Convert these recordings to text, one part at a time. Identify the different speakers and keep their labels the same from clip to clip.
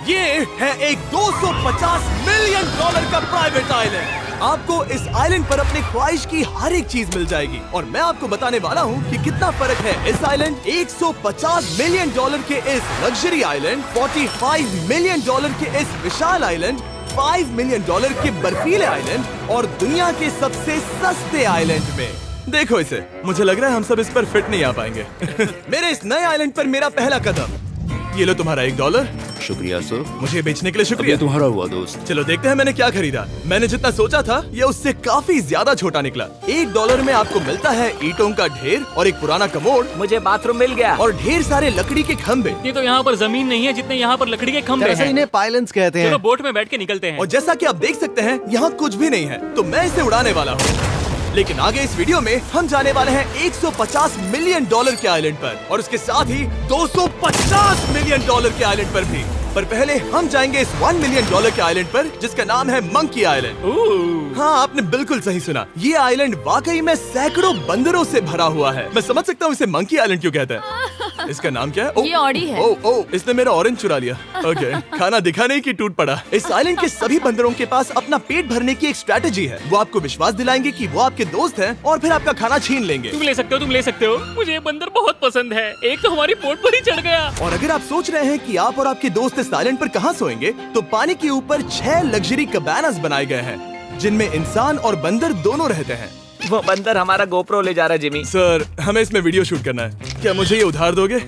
Speaker 1: ये है एक 250 मिलियन डॉलर का प्राइवेट आइलैंड। आपको इस आइलैंड पर अपनी ख्वाहिश की हर एक चीज मिल जाएगी और मैं आपको बताने वाला हूँ कि कितना फर्क है इस आइलैंड 150 मिलियन डॉलर के इस लग्जरी आइलैंड, 45 मिलियन डॉलर के इस विशाल आइलैंड, 5 मिलियन डॉलर के बर्फीले आइलैंड और दुनिया के सबसे सस्ते आइलैंड में। देखो इसे, मुझे लग रहा है हम सब इस पर फिट नहीं आ पाएंगे। मेरे इस नए आइलैंड पर मेरा पहला कदम। ये लो तुम्हारा $1।
Speaker 2: शुक्रिया सर।
Speaker 1: मुझे बेचने के लिए
Speaker 2: अब
Speaker 1: शुक्रिया।
Speaker 2: ये तुम्हारा हुआ दोस्त।
Speaker 1: चलो देखते हैं मैंने क्या खरीदा। मैंने जितना सोचा था ये उससे काफी ज्यादा छोटा निकला। $1 में आपको मिलता है ईंटों का ढेर और एक पुराना कमोड।
Speaker 3: मुझे बाथरूम मिल गया।
Speaker 1: और ढेर सारे लकड़ी के खंभे।
Speaker 4: ये तो यहाँ पर जमीन नहीं है जितने यहाँ पर लकड़ी के खंभे
Speaker 5: दरअसल
Speaker 4: हैं।
Speaker 5: इन्हें पाइलन्स कहते
Speaker 4: चलो
Speaker 5: हैं।
Speaker 4: बोट में बैठ के निकलते हैं।
Speaker 1: और जैसा कि आप देख सकते हैं यहाँ कुछ भी नहीं है, तो मैं इसे उड़ाने वाला हूँ। लेकिन आगे इस वीडियो में हम जाने वाले हैं 150 मिलियन डॉलर के आइलैंड पर और उसके साथ ही 250 मिलियन डॉलर के आइलैंड पर भी। पर पहले हम जाएंगे इस 1 मिलियन डॉलर के आइलैंड पर जिसका नाम है मंकी आइलैंड। हाँ, आपने बिल्कुल सही सुना। ये आइलैंड वाकई में सैकड़ों बंदरों से भरा हुआ है। मैं समझ सकता हूँ इसे मंकी आइलैंड क्यों कहते हैं। इसका नाम क्या है?
Speaker 6: ये ऑडी है।
Speaker 1: ओ, इसने मेरा ऑरेंज चुरा लिया। ओके, खाना दिखा नहीं कि टूट पड़ा। इस आइलैंड के सभी बंदरों के पास अपना पेट भरने की एक स्ट्रेटेजी है। वो आपको विश्वास दिलाएंगे कि वो आपके दोस्त हैं और फिर आपका खाना छीन लेंगे।
Speaker 4: तुम ले सकते हो, तुम ले सकते हो। मुझे ये बंदर बहुत पसंद है। एक तो हमारी बोट पर ही चढ़ गया।
Speaker 1: और अगर आप सोच रहे हैं कि आप और आपके दोस्त इस आइलैंड पर कहाँ सोएंगे, तो पानी के ऊपर 6 लग्जरी कबानास बनाए गए हैं जिनमें इंसान और बंदर दोनों रहते हैं।
Speaker 3: वो बंदर हमारा गोप्रो ले जा रहा है जिमी।
Speaker 1: सर, हमें इसमें वीडियो शूट करना है। क्या मुझे ये उधार दोगे?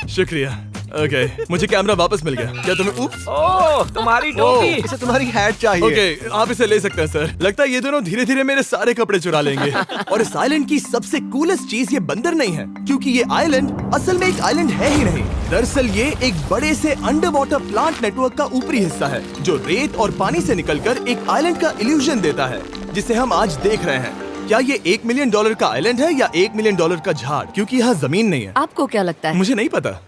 Speaker 1: शुक्रिया। ओके, मुझे कैमरा वापस मिल गया। क्या तुम्हें
Speaker 3: ओह, तुम्हारी टोपी।
Speaker 5: इसे तुम्हारी हैट चाहिए।
Speaker 1: ओके, आप इसे ले सकते हैं सर। लगता है ये दोनों धीरे धीरे मेरे सारे कपड़े चुरा लेंगे। और इस आइलैंड की सबसे कूलेस्ट चीज ये बंदर नहीं है, क्योंकि ये आइलैंड असल में एक आइलैंड है ही नहीं। दरअसल ये एक बड़े से अंडर वाटर प्लांट नेटवर्क का ऊपरी हिस्सा है जो रेत और पानी से निकलकर एक आइलैंड का इल्यूजन देता है जिसे हम आज देख रहे हैं। क्या ये $1 मिलियन का आइलैंड है या $1 मिलियन का झाड़? क्योंकि यहाँ जमीन नहीं है।
Speaker 6: आपको क्या लगता है?
Speaker 1: मुझे नहीं पता।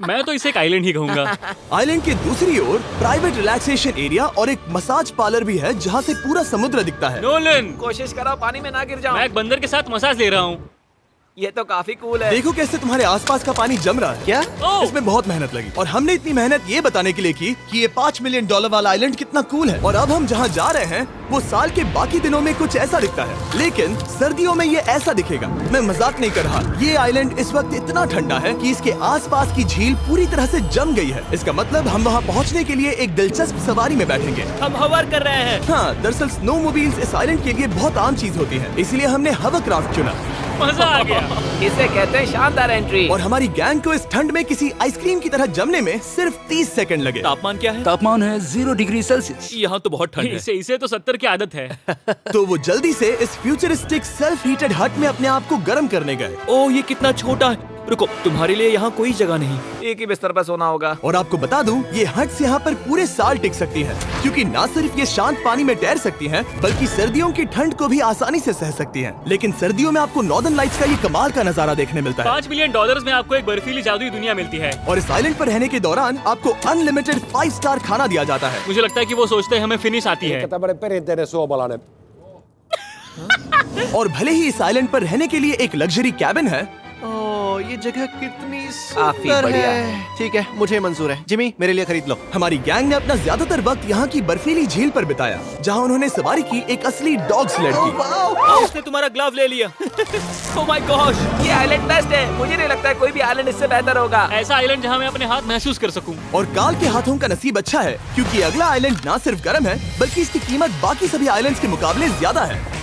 Speaker 4: मैं तो इसे एक आइलैंड ही कहूँगा।
Speaker 1: आइलैंड के दूसरी ओर प्राइवेट रिलैक्सेशन एरिया और एक मसाज पार्लर भी है जहाँ से पूरा समुद्र दिखता है।
Speaker 4: नोलन,
Speaker 3: कोशिश करो पानी में ना गिर जाओ।
Speaker 4: मैं एक बंदर के साथ मसाज ले रहा हूँ।
Speaker 3: ये तो काफी कूल है।
Speaker 1: देखो कैसे तुम्हारे आसपास का पानी जम रहा है।
Speaker 5: क्या?
Speaker 4: ओह!
Speaker 1: इसमें बहुत मेहनत लगी और हमने इतनी मेहनत ये बताने के लिए की कि ये $5 मिलियन वाला आइलैंड कितना कूल है। और अब हम जहाँ जा रहे हैं वो साल के बाकी दिनों में कुछ ऐसा दिखता है, लेकिन सर्दियों में ये ऐसा दिखेगा। मैं मजाक नहीं कर रहा। ये आइलैंड इस वक्त इतना ठंडा है कि इसके आसपास की झील पूरी तरह से जम गई है। इसका मतलब हम वहाँ पहुँचने के लिए एक दिलचस्प सवारी में बैठेंगे।
Speaker 3: हम हवर कर रहे हैं।
Speaker 1: हाँ, दरअसल स्नोमोबाइल्स इस आइलैंड के लिए बहुत आम चीज होती है, इसलिए हमने हवरक्राफ्ट चुना।
Speaker 4: मजा आ गया।
Speaker 3: इसे कहते हैं शानदार एंट्री।
Speaker 1: और हमारी गैंग को इस ठंड में किसी आइसक्रीम की तरह जमने में सिर्फ 30 सेकंड लगे।
Speaker 4: तापमान क्या है?
Speaker 2: तापमान है 0 डिग्री सेल्सियस।
Speaker 4: यहाँ तो बहुत ठंड है। इसे तो 70 की आदत है।
Speaker 1: तो वो जल्दी से इस फ्यूचरिस्टिक सेल्फ हीटेड हट में अपने आप को गर्म करने गए।
Speaker 7: ओह, ये कितना छोटा है। रुको, तुम्हारे लिए यहाँ कोई जगह नहीं।
Speaker 3: एक ही बिस्तर पर सोना होगा।
Speaker 1: और आपको बता दूं, ये हट्स यहाँ पर पूरे साल टिक सकती हैं, क्योंकि न सिर्फ ये शांत पानी में तैर सकती हैं, बल्कि सर्दियों की ठंड को भी आसानी से सह सकती हैं। लेकिन सर्दियों में आपको नॉर्दर्न लाइट्स का ये कमाल का नजारा देखने मिलता है।
Speaker 4: $5 मिलियन में आपको एक बर्फीली जादुई दुनिया मिलती है।
Speaker 1: और इस आइलैंड पर रहने के दौरान आपको अनलिमिटेड 5 स्टार खाना दिया जाता है।
Speaker 4: मुझे लगता है कि वो सोचते हैं हमें फिनिश आती है।
Speaker 1: और भले ही इस आइलैंड पर रहने के लिए एक लग्जरी कैबिन है,
Speaker 5: ओह, ये जगह कितनी
Speaker 3: काफी
Speaker 5: सुंदर
Speaker 3: बढ़िया
Speaker 5: है। ठीक है, मुझे मंजूर है। जिमी, मेरे लिए खरीद लो।
Speaker 1: हमारी गैंग ने अपना ज्यादातर वक्त यहाँ की बर्फीली झील पर बिताया, जहाँ उन्होंने सवारी की एक असली डॉग स्लेड की।
Speaker 7: उसने तुम्हारा ग्लव ले लिया। Oh my gosh.
Speaker 3: ये आइलैंड बेस्ट है। मुझे नहीं लगता है कोई भी आइलैंड इससे बेहतर होगा।
Speaker 4: ऐसा आइलैंड जहाँ मैं अपने हाथ महसूस कर सकूं।
Speaker 1: और काल के हाथों का नसीब अच्छा है, क्योंकि अगला आइलैंड न सिर्फ गर्म है, बल्कि इसकी कीमत बाकी सभी आइलैंड्स के मुकाबले ज्यादा है।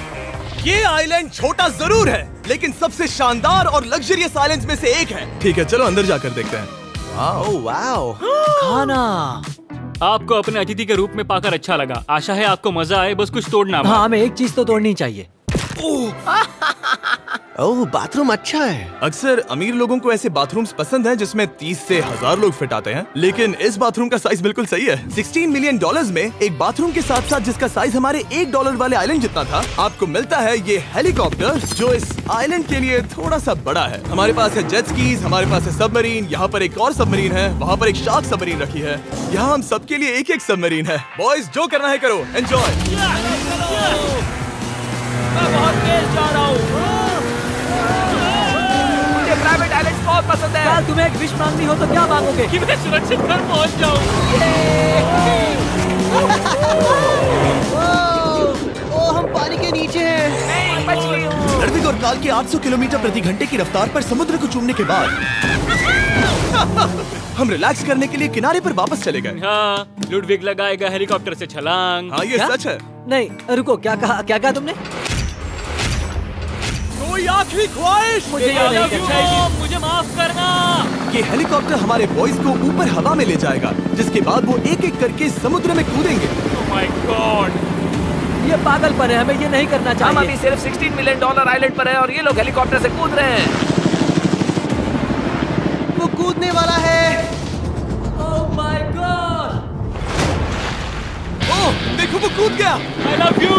Speaker 1: ये आइलैंड छोटा जरूर है, लेकिन सबसे शानदार और लग्जरियस आइलैंड्स में से एक है। ठीक है, चलो अंदर जाकर देखते हैं।
Speaker 5: Oh wow.
Speaker 7: खाना।
Speaker 4: आपको अपने अतिथि के रूप में पाकर अच्छा लगा। आशा है आपको मजा आए, बस कुछ तोड़ना मत।
Speaker 7: हाँ, हमें एक चीज तो तोड़नी चाहिए।
Speaker 5: ओह, बाथरूम अच्छा है।
Speaker 1: अक्सर अमीर लोगों को ऐसे बाथरूम्स पसंद हैं जिसमें 30 से 1000 लोग फिट आते हैं, लेकिन इस बाथरूम का साइज बिल्कुल सही है। $16 मिलियन में एक बाथरूम के साथ साथ जिसका साइज हमारे $1 वाले आइलैंड जितना था, आपको मिलता है ये हेलीकॉप्टर जो इस आइलैंड के लिए थोड़ा सा बड़ा है। हमारे पास है जेट स्कीज, हमारे पास है सबमरीन, यहाँ पर एक और सबमरीन है, वहाँ पर एक शार्क सबमरीन रखी है। यहाँ हम सबके लिए एक एक सबमरीन है। बॉयज, जो करना है करो, एंजॉय।
Speaker 7: मैं बहुत तेज जा रहा हूँ।
Speaker 3: मुझे प्राइवेट आइलैंड बहुत पसंद है।
Speaker 6: तुम्हें एक विश मांगनी हो तो क्या मांगोगे?
Speaker 4: कि मैं सुरक्षित घर पहुंच जाऊं।
Speaker 5: ओ, हम पानी के नीचे हैं।
Speaker 3: नहीं, बच गई हूँ।
Speaker 1: लड़विक और काल के 800 किलोमीटर प्रति घंटे की रफ्तार पर समुद्र को चूमने के बाद हम रिलैक्स करने के लिए किनारे पर वापस चले गए।
Speaker 4: हाँ, लुडविग लगाएगा हेलीकॉप्टर से छलांग।
Speaker 1: हाँ, ये
Speaker 6: क्या?
Speaker 1: सच है।
Speaker 6: नहीं रुको, क्या कहा तुमने?
Speaker 1: कोई आखिरी ख्वाहिश?
Speaker 6: मुझे ये नहीं करना है।
Speaker 4: मुझे माफ करना।
Speaker 1: ये हेलीकॉप्टर हमारे बॉयज को ऊपर हवा में ले जाएगा, जिसके बाद वो एक एक करके समुद्र में कूदेंगे।
Speaker 4: Oh my God!
Speaker 6: ये पागलपन है, हमें ये नहीं करना
Speaker 3: हम
Speaker 6: चाहिए।
Speaker 3: अभी सिर्फ $16 मिलियन आइलैंड पर है और ये लोग हेलीकॉप्टर से कूद रहे हैं।
Speaker 5: वो कूदने वाला है।
Speaker 6: Oh my God!
Speaker 1: ओह, देखो वो कूद गया।
Speaker 4: I love you.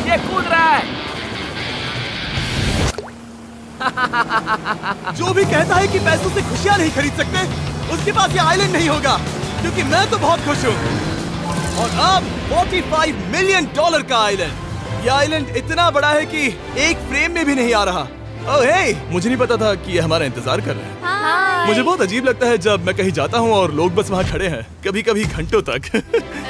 Speaker 3: ये कूद रहा है।
Speaker 1: जो भी कहता है कि पैसों से खुशियां नहीं खरीद सकते, उसके पास ये आइलैंड नहीं होगा, क्योंकि मैं तो बहुत खुश हूँ। और अब $45 मिलियन का आइलैंड। ये आइलैंड इतना बड़ा है कि एक फ्रेम में भी नहीं आ रहा। ओह हे, मुझे नहीं पता था कि ये हमारा इंतजार कर रहे हैं। मुझे बहुत अजीब लगता है जब मैं कहीं जाता हूँ और लोग बस वहाँ खड़े हैं, कभी कभी घंटों तक।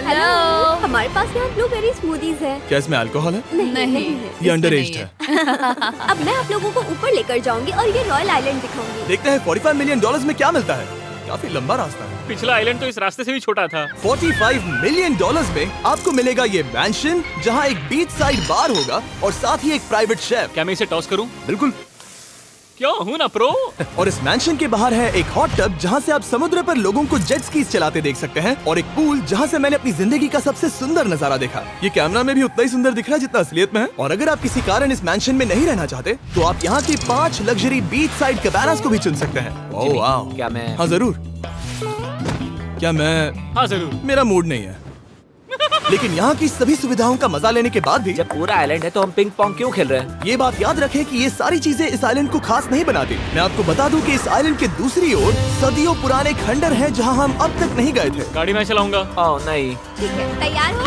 Speaker 8: हेलो, हमारे पास यहाँ ब्लूबेरी स्मूदीज है।
Speaker 1: क्या इसमें अल्कोहल है?
Speaker 8: नहीं
Speaker 1: ये अंडर एज्ड है।
Speaker 8: अब मैं आप लोगों को ऊपर लेकर जाऊंगी और ये रॉयल आइलैंड दिखाऊंगी।
Speaker 1: देखते हैं $45 मिलियन में क्या मिलता है। काफी लंबा रास्ता है।
Speaker 4: पिछला आइलैंड तो इस रास्ते से भी छोटा था।
Speaker 1: $45 मिलियन में आपको मिलेगा ये मैंशन, जहाँ एक बीच साइड बार होगा और साथ ही एक प्राइवेट शेफ।
Speaker 4: क्या मैं इसे टॉस करूं?
Speaker 1: बिल्कुल।
Speaker 4: क्यों हूं ना प्रो।
Speaker 1: और इस मैंशन के बाहर है एक हॉट टब, जहाँ से आप समुद्र पर लोगों को जेट स्कीज चलाते देख सकते हैं, और एक पूल जहाँ से मैंने अपनी जिंदगी का सबसे सुंदर नजारा देखा। ये कैमरा में भी उतना ही सुंदर दिख रहा है जितना असलियत में है। और अगर आप किसी कारण इस मैंशन में नहीं रहना चाहते, तो आप यहाँ की 5 लग्जरी बीच साइड कैबानास को भी चुन सकते हैं। ओह वाह।
Speaker 3: क्या मैं?
Speaker 1: हाँ जरूर। क्या मैं?
Speaker 4: हाँ जरूर।
Speaker 1: मेरा मूड नहीं है। लेकिन यहाँ की सभी सुविधाओं का मजा लेने के बाद भी
Speaker 3: जब पूरा आइलैंड है तो हम पिंग पोंग क्यों खेल रहे हैं?
Speaker 1: ये बात याद रखें कि ये सारी चीजें इस आइलैंड को खास नहीं बनाती। मैं आपको बता दूं कि इस आइलैंड के दूसरी ओर सदियों पुराने खंडर हैं, जहां हम अब तक नहीं गए थे।
Speaker 4: गाड़ी मैं चलाऊंगा।
Speaker 3: ओह नहीं।
Speaker 8: ठीक है, तैयार हो?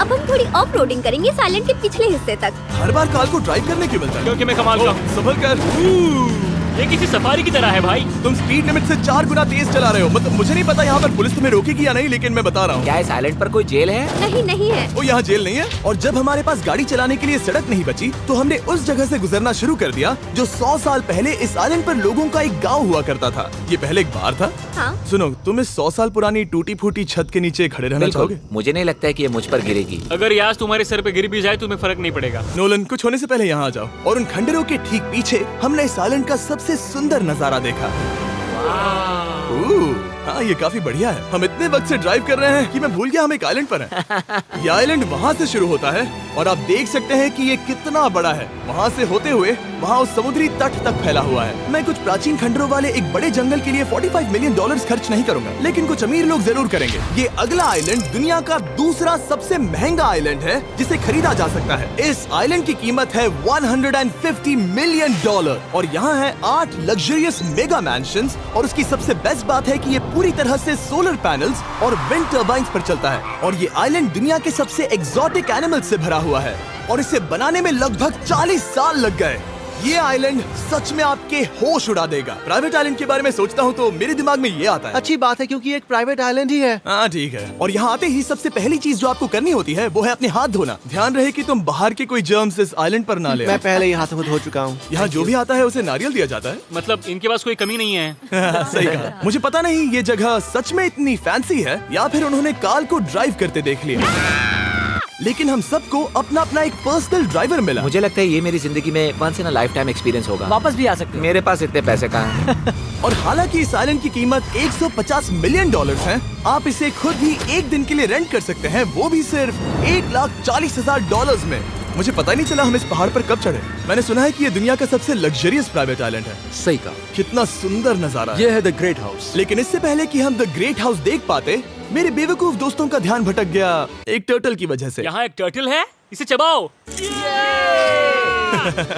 Speaker 8: अब हम थोड़ी ऑफ रोडिंग करेंगे इस आइलैंड के पिछले हिस्से तक।
Speaker 1: हर बार कार को ड्राइव करने क्यों मिलता है?
Speaker 4: क्योंकि मैं कमाल का
Speaker 1: ओह,
Speaker 4: हूं।
Speaker 1: संभल कर।
Speaker 4: ये किसी सफारी की तरह है भाई।
Speaker 1: तुम स्पीड लिमिट से 4 गुना तेज चला रहे हो। मतलब मुझे नहीं पता यहाँ पर पुलिस तुम्हें रोकेगी या नहीं, लेकिन मैं बता रहा हूँ।
Speaker 3: क्या इस आइलैंड पर कोई जेल है?
Speaker 8: नहीं है।
Speaker 1: वो यहाँ जेल नहीं है। और जब हमारे पास गाड़ी चलाने के लिए सड़क नहीं बची, तो हमने उस जगह से गुजरना शुरू कर दिया जो 100 साल पहले इस आइलैंड पर लोगों का एक गाँव हुआ करता था। ये पहले एक बार था।
Speaker 8: हाँ?
Speaker 1: सुनो, तुम इस 100 साल पुरानी टूटी फूटी छत के नीचे खड़े रहना चाहोगे?
Speaker 3: मुझे नहीं लगता है कि ये मुझ पर गिरेगी।
Speaker 4: अगर ये आज तुम्हारे सर पे गिर भी जाए तुम्हें फर्क नहीं पड़ेगा।
Speaker 1: नोलन, कुछ होने से पहले यहाँ आ जाओ। और उन खंडरों के ठीक पीछे हमने इस आइलैंड का सबसे सुंदर नजारा देखा। हाँ, ये काफी बढ़िया है। हम इतने वक्त से ड्राइव कर रहे हैं कि मैं भूल गया हम एक आइलैंड पर हैं। ये आइलैंड वहाँ से शुरू होता है और आप देख सकते हैं कि ये कितना बड़ा है। वहाँ से होते हुए वहाँ उस समुद्री तट तक फैला हुआ है। मैं कुछ प्राचीन खंडरों वाले एक बड़े जंगल के लिए $45 मिलियन खर्च नहीं करूंगा, लेकिन कुछ अमीर लोग जरूर करेंगे। ये अगला आइलैंड दुनिया का दूसरा सबसे महंगा आइलैंड है जिसे खरीदा जा सकता है। इस आइलैंड की कीमत है $150 मिलियन और यहाँ है 8 लग्जरियस मेगा मैंशंस। और उसकी सबसे बेस्ट बात है कि ये पूरी तरह से सोलर पैनल्स और विंड टर्बाइन्स पर चलता है। और ये आइलैंड दुनिया के सबसे एक्सोटिक एनिमल्स से भरा हुआ है और इसे बनाने में लगभग 40 साल लग गए। ये आइलैंड सच में आपके होश उड़ा देगा। प्राइवेट आइलैंड के बारे में सोचता हूँ तो मेरे दिमाग में ये आता है।
Speaker 5: अच्छी बात है, क्योंकि एक प्राइवेट आइलैंड ही है।
Speaker 1: हाँ ठीक है। और यहाँ आते ही सबसे पहली चीज जो आपको करनी होती है वो है अपने हाथ धोना। ध्यान रहे कि तुम बाहर के कोई जर्म्स इस आइलैंड पर ना ले।
Speaker 5: मैं पहले ही हाथों को धो चुका हूँ।
Speaker 1: यहाँ जो भी आता है उसे नारियल दिया जाता है।
Speaker 4: मतलब इनके पास कोई कमी नहीं है।
Speaker 1: सही कहा। मुझे पता नहीं ये जगह सच में इतनी फैंसी है या फिर उन्होंने कार को ड्राइव करते देख लिया, लेकिन हम सबको अपना अपना एक पर्सनल ड्राइवर मिला।
Speaker 3: मुझे लगता है ये मेरी जिंदगी में once in a lifetime experience होगा।
Speaker 6: वापस भी आ सकते हो।
Speaker 3: मेरे पास इतने पैसे कहाँ हैं?
Speaker 1: और हालांकि इस आइलैंड की कीमत $150 मिलियन है, आप इसे खुद ही एक दिन के लिए रेंट कर सकते हैं, वो भी सिर्फ $1,40,000 में। मुझे पता ही नहीं चला हम इस पहाड़ पर कब चढ़े। मैंने सुना है कि ये दुनिया का सबसे लग्जरियस प्राइवेट आइलैंड है।
Speaker 5: सही कहा।
Speaker 1: कितना सुंदर नजारा
Speaker 5: ये है द ग्रेट हाउस।
Speaker 1: लेकिन इससे पहले कि हम द ग्रेट हाउस देख पाते, मेरे बेवकूफ दोस्तों का ध्यान भटक गया एक टर्टल की वजह से।
Speaker 4: यहाँ एक टर्टल है, इसे चबाओ।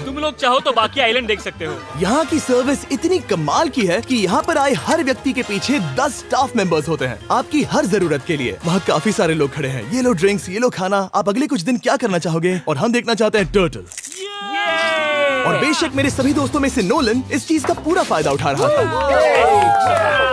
Speaker 4: तुम लोग चाहो तो बाकी आइलैंड देख सकते हो।
Speaker 1: यहाँ की सर्विस इतनी कमाल की है कि यहाँ पर आए हर व्यक्ति के पीछे 10 स्टाफ मेंबर्स होते हैं आपकी हर जरूरत के लिए। वहाँ काफी सारे लोग खड़े हैं। ये लो ड्रिंक्स, ये लो खाना। आप अगले कुछ दिन क्या करना चाहोगे? और हम देखना चाहते हैं टर्टल। और बेशक मेरे सभी दोस्तों में से नोलन इस चीज का पूरा फायदा उठा रहा था।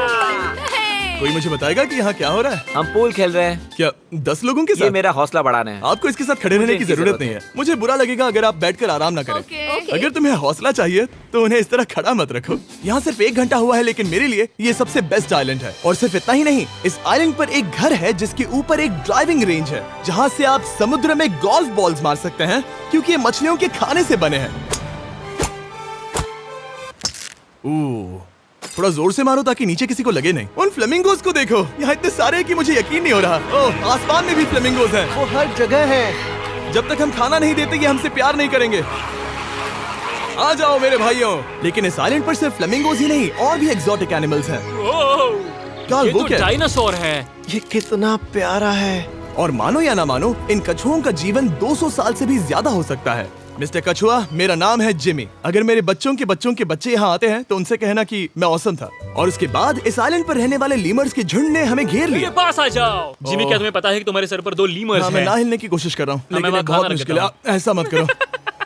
Speaker 1: कोई मुझे बताएगा कि यहाँ क्या हो रहा है?
Speaker 3: हम पूल खेल रहे हैं।
Speaker 1: क्या 10 लोगों के
Speaker 3: ये
Speaker 1: साथ?
Speaker 3: मेरा हौसला बढ़ाना है।
Speaker 1: आपको इसके साथ खड़े रहने की
Speaker 3: इनकी
Speaker 1: जरूरत नहीं है। मुझे बुरा लगेगा अगर आप बैठकर आराम ना करें। अगर तुम्हें हौसला चाहिए तो उन्हें इस तरह खड़ा मत रखो। यहाँ सिर्फ 1 घंटा हुआ है, लेकिन मेरे लिए ये सबसे बेस्ट आइलैंड है। और सिर्फ इतना ही नहीं, इस आइलैंड पर एक घर है जिसके ऊपर एक ड्राइविंग रेंज है, जहाँ से आप समुद्र में गोल्फ बॉल्स मार सकते हैं, क्योंकि ये मछलियों के खाने से बने हैं। थोड़ा जोर से मारो ताकि नीचे किसी को लगे नहीं। उन फ्लेमिंगोज को देखो, यहाँ इतने सारे हैं कि मुझे यकीन नहीं हो रहा। ओह, आसमान में भी फ्लेमिंगोज हैं।
Speaker 5: वो हर जगह है।
Speaker 1: जब तक हम खाना नहीं देते ये हमसे प्यार नहीं करेंगे। आ जाओ मेरे भाइयों। लेकिन इस आइलैंड पर सिर्फ फ्लेमिंगोज ही नहीं, और भी एक्सोटिक एनिमल्स हैं।
Speaker 4: ये
Speaker 1: वो
Speaker 4: तो
Speaker 1: क्या?
Speaker 4: डायनासोर है।
Speaker 5: ये कितना प्यारा है।
Speaker 1: और मानो या ना मानो, इन कछुओं का जीवन 200 साल से भी ज्यादा हो सकता है। मिस्टर कछुआ, मेरा नाम है जिमी। अगर मेरे बच्चों के बच्चे यहाँ आते हैं तो उनसे कहना कि मैं औसम था। और उसके बाद इस आइलैंड पर रहने वाले लीमर्स के झुंड ने हमें घेर
Speaker 4: मेरे
Speaker 1: लिया।
Speaker 4: पास आ जाओ। जिमी, क्या तुम्हें पता है कि तुम्हारे सर पर 2 लीमर्स
Speaker 1: हाँ, मैं
Speaker 4: हैं?
Speaker 1: ना हिलने की कोशिश कर रहा हूँ,
Speaker 4: मैं
Speaker 1: लेकिन
Speaker 4: वहाँ
Speaker 1: ये बहुत
Speaker 4: खाना
Speaker 1: मुश्किल है।
Speaker 4: रखता
Speaker 1: ऐसा मत करो।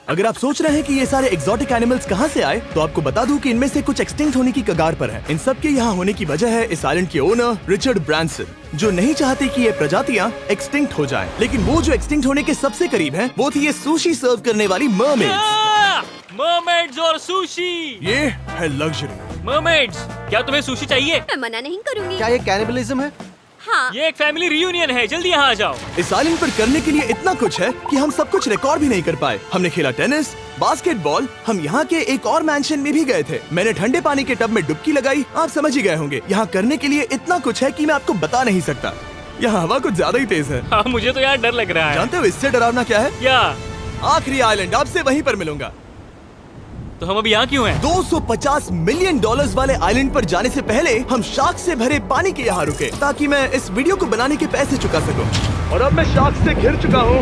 Speaker 1: अगर आप सोच रहे हैं कि ये सारे एक्सोटिक एनिमल्स कहाँ से आए, तो आपको बता दूं कि इनमें से कुछ एक्सटिंक्ट होने की कगार पर हैं। इन सब के यहाँ होने की वजह है इस आइलैंड के ओनर रिचर्ड ब्रांसन, जो नहीं चाहते कि ये प्रजातियाँ एक्सटिंक्ट हो जाएं। लेकिन वो जो एक्सटिंक्ट होने के सबसे करीब हैं, वो थी ये सुशी सर्व करने वाली मरमेड्स।
Speaker 4: मरमेड्स और सुशी।
Speaker 1: ये है लग्जरी।
Speaker 4: मरमेड्स, क्या तुम्हें सुशी चाहिए?
Speaker 8: मैं मना नहीं करूंगी।
Speaker 5: क्या ये कैनिबलिज्म है?
Speaker 8: हाँ।
Speaker 4: ये एक फैमिली रियूनियन है, जल्दी यहाँ आ जाओ।
Speaker 1: इस आइलैंड पर करने के लिए इतना कुछ है कि हम सब कुछ रिकॉर्ड भी नहीं कर पाए। हमने खेला टेनिस, बास्केटबॉल, हम यहाँ के एक और मैंशन में भी गए थे। मैंने ठंडे पानी के टब में डुबकी लगाई। आप समझ ही गए होंगे। यहाँ करने के लिए इतना कुछ है कि मैं आपको बता नहीं सकता। यहाँ हवा कुछ ज्यादा ही तेज है।
Speaker 4: हाँ, मुझे तो यार डर लग रहा है।
Speaker 1: जानते हो इससे डरावना क्या है?
Speaker 4: क्या?
Speaker 1: आखिरी आइलैंड, आपसे वहीं पर मिलूंगा।
Speaker 4: तो हम अभी यहाँ क्यों हैं?
Speaker 1: $250 मिलियन वाले आइलैंड पर जाने से पहले हम शार्क से भरे पानी के यहाँ रुके, ताकि मैं इस वीडियो को बनाने के पैसे चुका सकूं। और अब मैं शार्क से घिर चुका हूँ,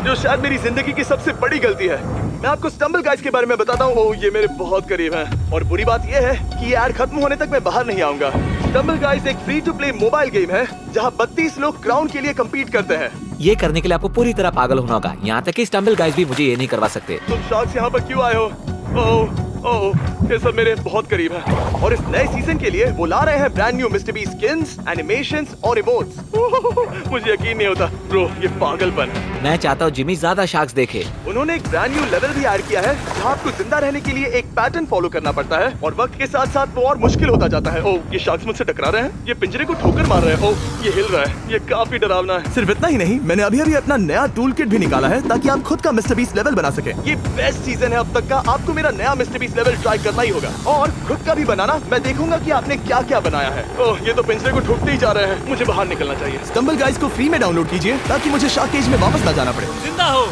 Speaker 1: जो शायद मेरी जिंदगी की सबसे बड़ी गलती है। मैं आपको स्टम्बल गाइज के बारे में बताता हूँ। ओह, ये मेरे बहुत करीब हैं। और बुरी बात ये है कि ये ऐड खत्म होने तक मैं बाहर नहीं आऊंगा। स्टम्बल गाइज एक free to play mobile game है, जहाँ 32 लोग क्राउन के लिए कम्पीट करते हैं।
Speaker 3: ये करने के लिए आपको पूरी तरह पागल होना होगा। यहाँ तक कि स्टम्बल गाइज भी मुझे ये नहीं करवा सकते।
Speaker 1: तुम शार्क्स यहाँ पर क्यों आए हो? ओह, ये सब मेरे बहुत करीब है। और इस नए सीजन के लिए वो ला रहे हैं brand new mister beast skins, animations और इमोट्स। मुझे यकीन नहीं होता ब्रो, ये पागलपन है।
Speaker 3: मैं चाहता हूँ जिमी ज्यादा शार्क्स देखे।
Speaker 1: उन्होंने एक ब्रांड न्यू लेवल भी ऐड किया है, जहाँ आपको जिंदा रहने के लिए एक पैटर्न फॉलो करना पड़ता है, और वक्त के साथ साथ वो और मुश्किल होता जाता है। ओह, ये शार्क्स मुझसे टकरा रहे हैं, ये पिंजरे को ठोकर मार रहे हैं। ओह, ये हिल रहा है, ये काफी डरावना है। सिर्फ इतना ही नहीं, मैंने अभी अभी अपना नया टूल किट भी निकाला है, ताकि आप खुद का मिस्टर बीस्ट लेवल बना सके। ये बेस्ट सीजन है अब तक का। आपको मेरा नया मिस्टर बीस्ट लेवल ट्राई करना ही होगा, और खुद का भी बनाना। मैं देखूंगा कि आपने क्या क्या बनाया है। ओह, ये तो पिंजरे को ठोकते ही जा रहे हैं। मुझे बाहर निकलना चाहिए। स्टम्बल गाइज को फ्री में डाउनलोड कीजिए, ताकि मुझे शार्क केज में वापस ना जाना पड़े।
Speaker 4: जिंदा हो।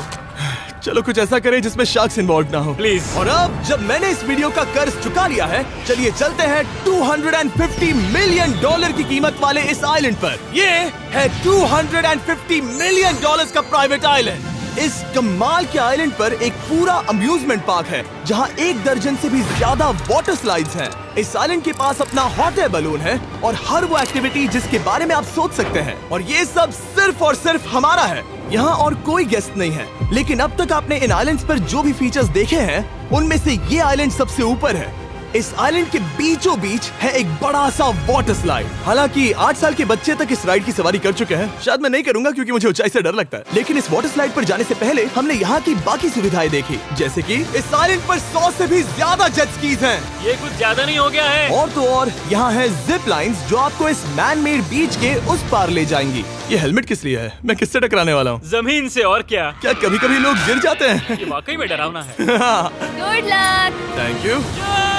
Speaker 1: चलो कुछ ऐसा करें जिसमें शार्क्स इन्वॉल्व ना हो,
Speaker 4: प्लीज।
Speaker 1: और अब जब मैंने इस वीडियो का कर्ज चुका लिया है, चलिए चलते हैं $250 मिलियन की कीमत वाले इस आइलैंड पर। ये है $250 मिलियन का प्राइवेट आइलैंड। इस कमाल के आइलैंड पर एक पूरा अम्यूजमेंट पार्क है, जहां 1 दर्जन से भी ज्यादा वाटर स्लाइड्स हैं। इस आइलैंड के पास अपना हॉट एयर बलून है, और हर वो एक्टिविटी जिसके बारे में आप सोच सकते हैं। और ये सब सिर्फ और सिर्फ हमारा है। यहाँ और कोई गेस्ट नहीं है। लेकिन अब तक आपने इन आइलैंड्स पर जो भी फीचर्स देखे हैं, उनमें से ये आइलैंड सबसे ऊपर है। इस आइलैंड के बीचों बीच है एक बड़ा सा वाटर स्लाइड। हालांकि 8 साल के बच्चे तक इस राइड की सवारी कर चुके हैं। शायद मैं नहीं करूंगा क्योंकि मुझे ऊंचाई से डर लगता है। लेकिन इस वाटर स्लाइड पर जाने से पहले हमने यहाँ की बाकी सुविधाएं देखी, जैसे कि इस आइलैंड पर 100 से भी ज्यादा जेट स्कीज हैं।
Speaker 4: ये कुछ ज्यादा नहीं हो गया है?
Speaker 1: और तो और यहाँ है जिप लाइन्स, जो आपको इस मैन मेड बीच के उस पार ले जाएंगी। ये हेलमेट किस लिए है? मैं किससे टकराने वाला हूँ?
Speaker 4: जमीन से, और क्या?
Speaker 1: क्या कभी कभी लोग गिर जाते हैं?
Speaker 4: ये वाकई में डरावना है।
Speaker 8: Good luck.
Speaker 1: Thank you.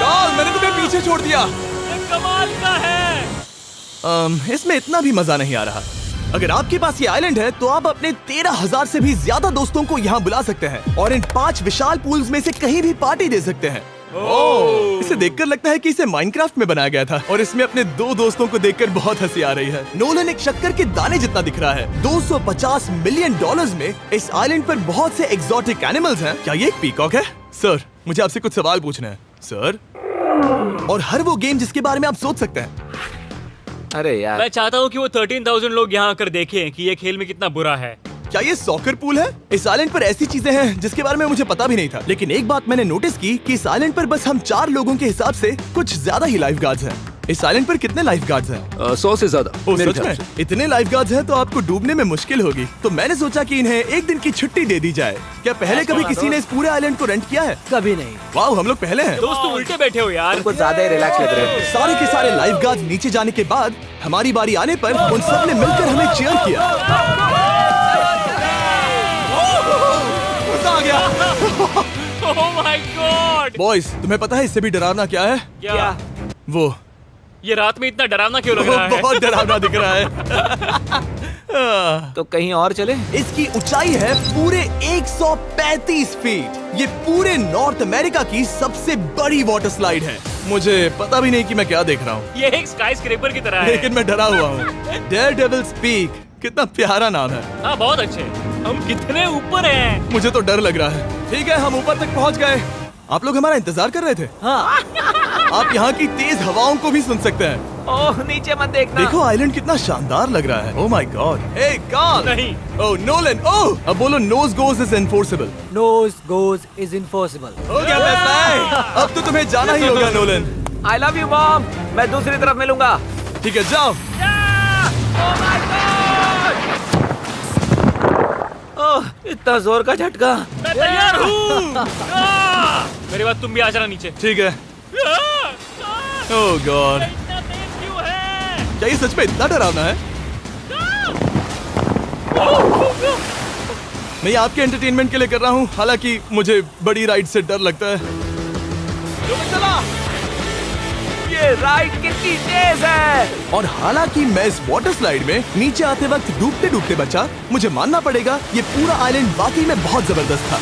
Speaker 1: Karl, मैंने तुम्हें पीछे छोड़ दिया।
Speaker 4: ये कमाल का है।
Speaker 1: इसमें इतना भी मजा नहीं आ रहा। अगर आपके पास ये आइलैंड है, तो आप अपने 13,000 से भी ज्यादा दोस्तों को यहाँ बुला सकते हैं, और इन 5 विशाल पूल्स में से कहीं भी पार्टी दे सकते हैं। ओह, इसे देखकर लगता है कि इसे माइनक्राफ्ट में बनाया गया था, और इसमें अपने 2 दोस्तों को देखकर बहुत हंसी आ रही है। नोलन एक शक्कर के दाने जितना दिख रहा है। $250 मिलियन में इस आइलैंड पर बहुत से एक्सोटिक एनिमल्स हैं। क्या ये एक पीकॉक है? सर, मुझे आपसे कुछ सवाल पूछना है सर। और हर वो गेम जिसके बारे में आप सोच सकते हैं।
Speaker 3: अरे यार,
Speaker 4: मैं चाहता हूँ कि वो 13,000 लोग यहाँ आकर देखें कि ये खेल में कितना बुरा है।
Speaker 1: क्या ये सॉकर पूल है? इस आइलैंड पर ऐसी चीजें हैं जिसके बारे में मुझे पता भी नहीं था, लेकिन एक बात मैंने नोटिस की कि इस आइलैंड पर बस हम 4 लोगों के हिसाब से कुछ ज्यादा ही लाइफ गार्ड्स हैं। इस आइलैंड पर कितने लाइफ गार्ड्स हैं?
Speaker 2: 100 से ज्यादा
Speaker 1: ओ,
Speaker 2: मेरे
Speaker 1: सच
Speaker 2: ख्याल
Speaker 1: में?
Speaker 2: से।
Speaker 1: इतने लाइफ गार्ड्स हैं तो आपको डूबने में मुश्किल होगी। तो मैंने सोचा कि इन्हें एक दिन की छुट्टी दे दी जाए। क्या पहले कभी किसी ने इस पूरे आइलैंड को रेंट किया है?
Speaker 6: कभी नहीं।
Speaker 1: वाह, हम लोग पहले हैं।
Speaker 4: दोस्त तुम उल्टे बैठे हो यार।
Speaker 3: कुछ ज्यादा ही रिलैक्स लग रहे हो।
Speaker 1: सारे के सारे लाइफ गार्ड्स नीचे जाने के बाद हमारी बारी आने पर उन सब ने मिलकर हमें चीयर किया। मजा आ गया।
Speaker 4: ओह माय गॉड।
Speaker 1: बॉयज, तुम्हें पता है इससे भी डरावना क्या है?
Speaker 4: क्या?
Speaker 1: वो
Speaker 4: ये रात में इतना डरावना क्यों लग रहा है?
Speaker 1: बहुत डरावना दिख रहा है।
Speaker 3: तो कहीं और चले?
Speaker 1: इसकी ऊंचाई है पूरे 135 फीट। ये पूरे नॉर्थ अमेरिका की सबसे बड़ी वाटर स्लाइड है। मुझे पता भी नहीं कि मैं क्या देख रहा हूँ,
Speaker 4: ये एक स्काई स्क्रैपर की तरह है।
Speaker 1: लेकिन मैं डरा हुआ हूँ। डेयरडेविल्स पीक, कितना प्यारा नाम है।
Speaker 4: हाँ बहुत अच्छे। हम कितने ऊपर हैं?
Speaker 1: मुझे तो डर लग रहा है। ठीक है, हम ऊपर तक पहुँच गए। आप लोग हमारा इंतजार कर रहे थे।
Speaker 6: हाँ।
Speaker 1: आप यहाँ की तेज हवाओं को भी सुन सकते हैं।
Speaker 3: ओह नीचे मत देखना।
Speaker 1: देखो आइलैंड कितना शानदार लग रहा है। Oh my God. Hey Karl.
Speaker 4: नहीं।
Speaker 1: Oh Nolan. ओह, अब बोलो nose goes is enforceable.
Speaker 6: Nose goes is impossible.
Speaker 1: हो गया फैसला है। अब तो तुम्हें जाना ही होगा Nolan.
Speaker 3: I love you mom. मैं दूसरी तरफ मिलूंगा।
Speaker 1: ठीक है, जाओ।
Speaker 3: ओह इतना जोर का झटका।
Speaker 4: मैं तैयार हूँ। मेरे बाद तुम भी आ जाना नीचे।
Speaker 1: ठीक है। ओह गॉड,
Speaker 4: इतना तेज क्यों है?
Speaker 1: क्या ये सच में इतना डरावना है? मैं ये आपके एंटरटेनमेंट के लिए कर रहा हूँ, हालांकि मुझे बड़ी राइड से डर लगता है।
Speaker 3: ये राइड कितनी तेज है।
Speaker 1: और हालांकि मैं इस वाटर स्लाइड में नीचे आते वक्त डूबते डूबते बचा, मुझे मानना पड़ेगा ये पूरा आइलैंड वाकई में बहुत जबरदस्त था।